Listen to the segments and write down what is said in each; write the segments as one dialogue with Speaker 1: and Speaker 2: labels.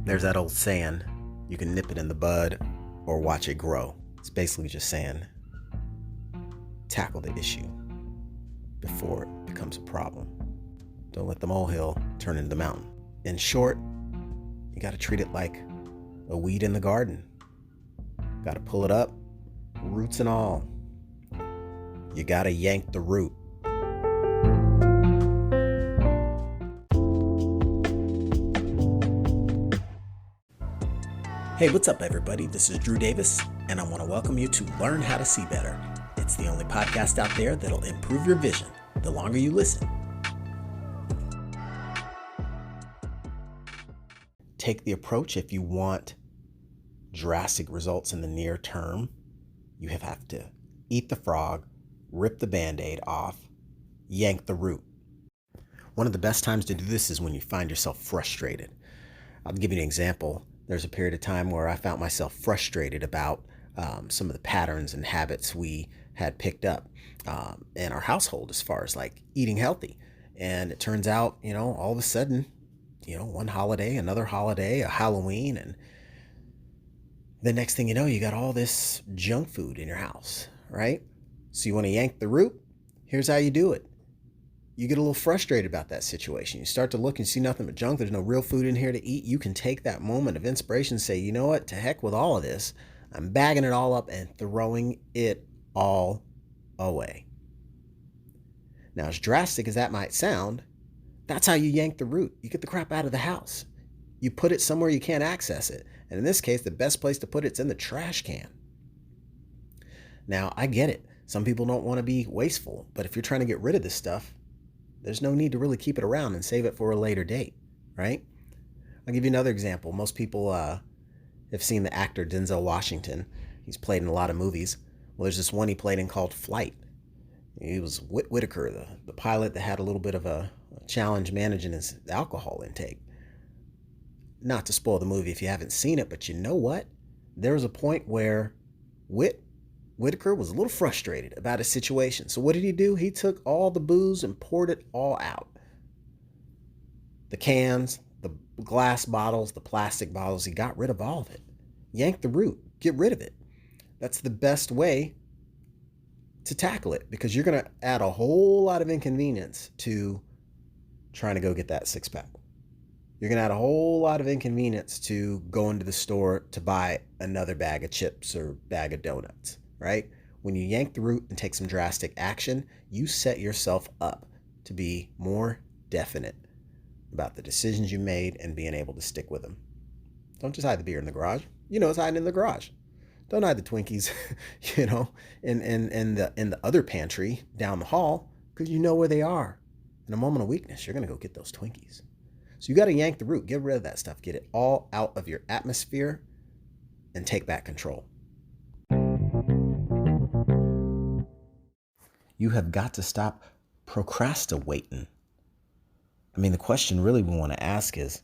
Speaker 1: There's that old saying, you can nip it in the bud or watch it grow. It's basically just saying, tackle the issue before it becomes a problem. Don't let the molehill turn into the mountain. In short, you got to treat it like a weed in the garden. Got to pull it up, roots and all. You got to yank the root. Hey, what's up, everybody? This is Drew Davis, and I want to welcome you to Learn How to See Better. It's the only podcast out there that'll improve your vision the longer you listen. Take the approach if you want drastic results in the near term. You have to eat the frog, rip the Band-Aid off, yank the root. One of the best times to do this is when you find yourself frustrated. I'll give you an example. There's a period of time where I found myself frustrated about some of the patterns and habits we had picked up in our household as far as like eating healthy. And it turns out, all of a sudden, one holiday, another holiday, a Halloween, and the next thing you know, you got all this junk food in your house, right? So you want to yank the root? Here's how you do it. You get a little frustrated about that situation. You start to look and see nothing but junk. There's no real food in here to eat. You can take that moment of inspiration and say, you know what? To heck with all of this. I'm bagging it all up and throwing it all away. Now, as drastic as that might sound, that's how you yank the root. You get the crap out of the house. You put it somewhere you can't access it. And in this case, the best place to put it's in the trash can. Now, I get it. Some people don't want to be wasteful, but if you're trying to get rid of this stuff, there's no need to really keep it around and save it for a later date, right? I'll give you another example. Most people have seen the actor Denzel Washington. He's played in a lot of movies. Well, there's this one he played in called Flight. He was Whitaker, the pilot that had a little bit of a challenge managing his alcohol intake. Not to spoil the movie if you haven't seen it, but you know what? There was a point where Whitaker was a little frustrated about his situation. So what did he do? He took all the booze and poured it all out. The cans, the glass bottles, the plastic bottles, he got rid of all of it. Yank the root, get rid of it. That's the best way to tackle it because you're going to add a whole lot of inconvenience to trying to go get that six-pack. You're going to add a whole lot of inconvenience to going to the store to buy another bag of chips or bag of donuts. Right? When you yank the root and take some drastic action, you set yourself up to be more definite about the decisions you made and being able to stick with them. Don't just hide the beer in the garage. It's hiding in the garage. Don't hide the Twinkies, in the other pantry down the hall because you know where they are. In a moment of weakness, you're going to go get those Twinkies. So you got to yank the root, get rid of that stuff, get it all out of your atmosphere and take back control. You have got to stop procrastinating. The question really we want to ask is,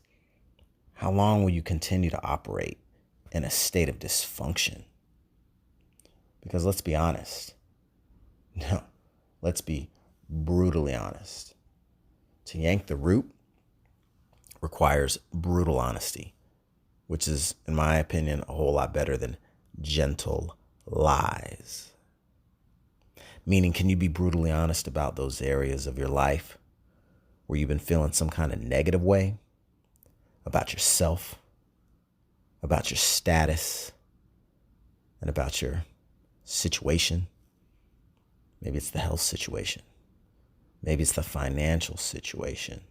Speaker 1: how long will you continue to operate in a state of dysfunction? Because let's be honest. No, let's be brutally honest. To yank the root requires brutal honesty, which is, in my opinion, a whole lot better than gentle lies. Meaning, can you be brutally honest about those areas of your life where you've been feeling some kind of negative way about yourself, about your status, and about your situation? Maybe it's the health situation. Maybe it's the financial situation.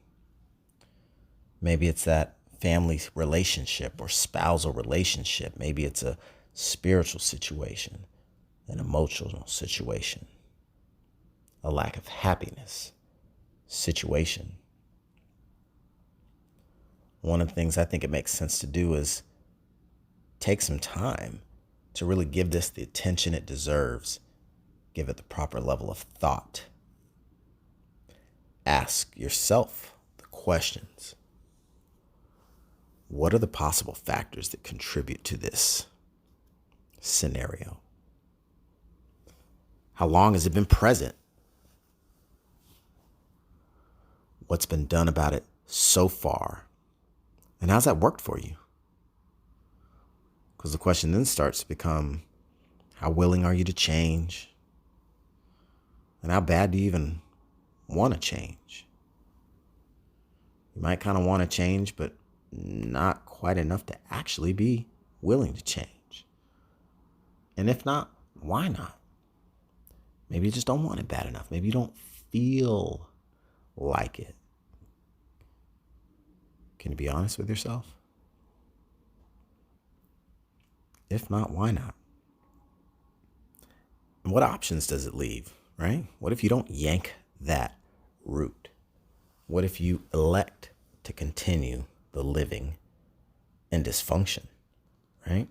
Speaker 1: Maybe it's that family relationship or spousal relationship. Maybe it's a spiritual situation, an emotional situation, a lack of happiness situation. One of the things I think it makes sense to do is take some time to really give this the attention it deserves. Give it the proper level of thought. Ask yourself the questions. What are the possible factors that contribute to this scenario? How long has it been present? What's been done about it so far? And how's that worked for you? Because the question then starts to become, how willing are you to change? And how bad do you even want to change? You might kind of want to change, but not quite enough to actually be willing to change. And if not, why not? Maybe you just don't want it bad enough. Maybe you don't feel like it. Can you be honest with yourself? If not, why not? And what options does it leave, right? What if you don't yank that root? What if you elect to continue the living in dysfunction, right?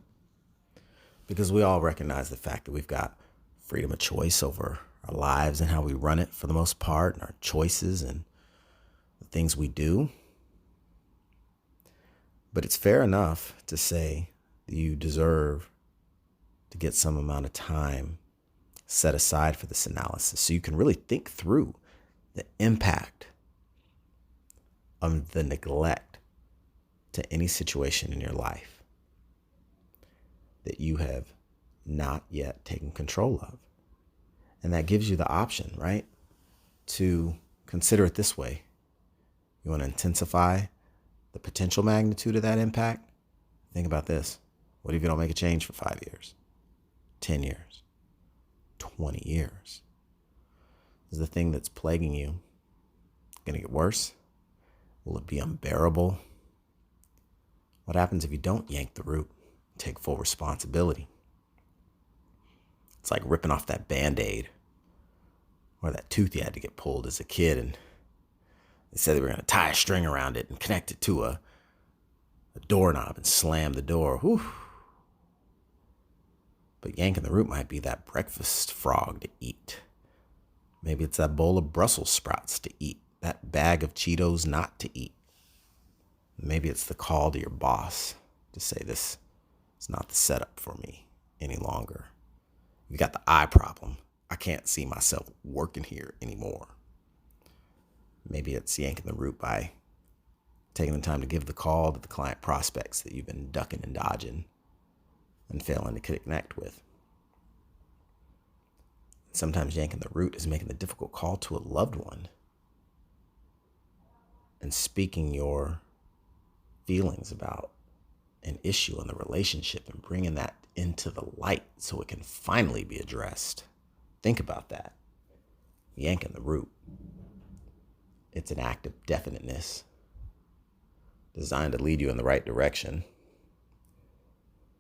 Speaker 1: Because we all recognize the fact that we've got freedom of choice over our lives and how we run it for the most part, and our choices and the things we do. But it's fair enough to say that you deserve to get some amount of time set aside for this analysis so you can really think through the impact of the neglect to any situation in your life that you have not yet taken control of. And that gives you the option, right, to consider it this way. You want to intensify the potential magnitude of that impact? Think about this. What if you don't make a change for 5 years, 10 years, 20 years? Is the thing that's plaguing you going to get worse? Will it be unbearable? What happens if you don't yank the root, take full responsibility? It's like ripping off that Band-Aid or that tooth you had to get pulled as a kid, and they said they were going to tie a string around it and connect it to a doorknob and slam the door. Whew. But yanking the root might be that breakfast frog to eat. Maybe it's that bowl of Brussels sprouts to eat, that bag of Cheetos not to eat. Maybe it's the call to your boss to say, this is not the setup for me any longer. You got the eye problem. I can't see myself working here anymore. Maybe it's yanking the root by taking the time to give the call to the client prospects that you've been ducking and dodging and failing to connect with. Sometimes yanking the root is making the difficult call to a loved one and speaking your feelings about an issue in the relationship and bringing that into the light so it can finally be addressed. Think about that. Yanking the root. It's an act of definiteness designed to lead you in the right direction.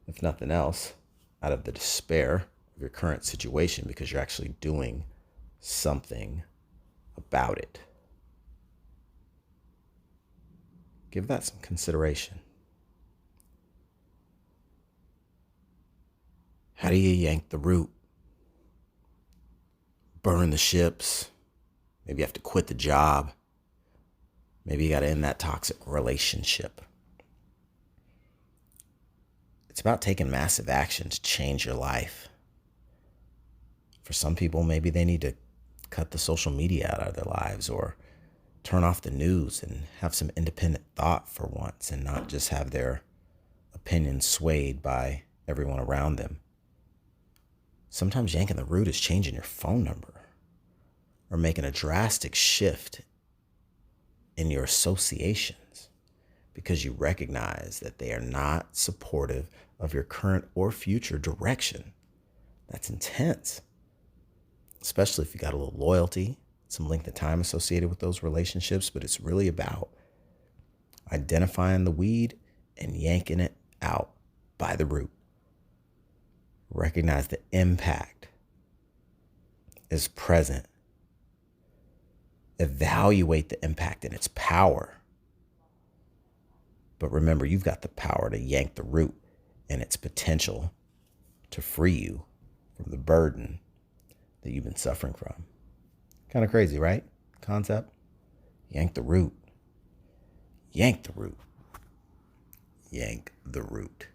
Speaker 1: If nothing else, out of the despair of your current situation, because you're actually doing something about it. Give that some consideration. How do you yank the root? Burn the ships. Maybe you have to quit the job. Maybe you got to end that toxic relationship. It's about taking massive action to change your life. For some people, maybe they need to cut the social media out of their lives or turn off the news and have some independent thought for once and not just have their opinions swayed by everyone around them. Sometimes yanking the root is changing your phone number or making a drastic shift in your associations because you recognize that they are not supportive of your current or future direction. That's intense, especially if you got a little loyalty, some length of time associated with those relationships, but it's really about identifying the weed and yanking it out by the root. Recognize the impact is present. Evaluate the impact and its power. But remember, you've got the power to yank the root and its potential to free you from the burden that you've been suffering from. Kind of crazy, right? Concept? Yank the root. Yank the root. Yank the root.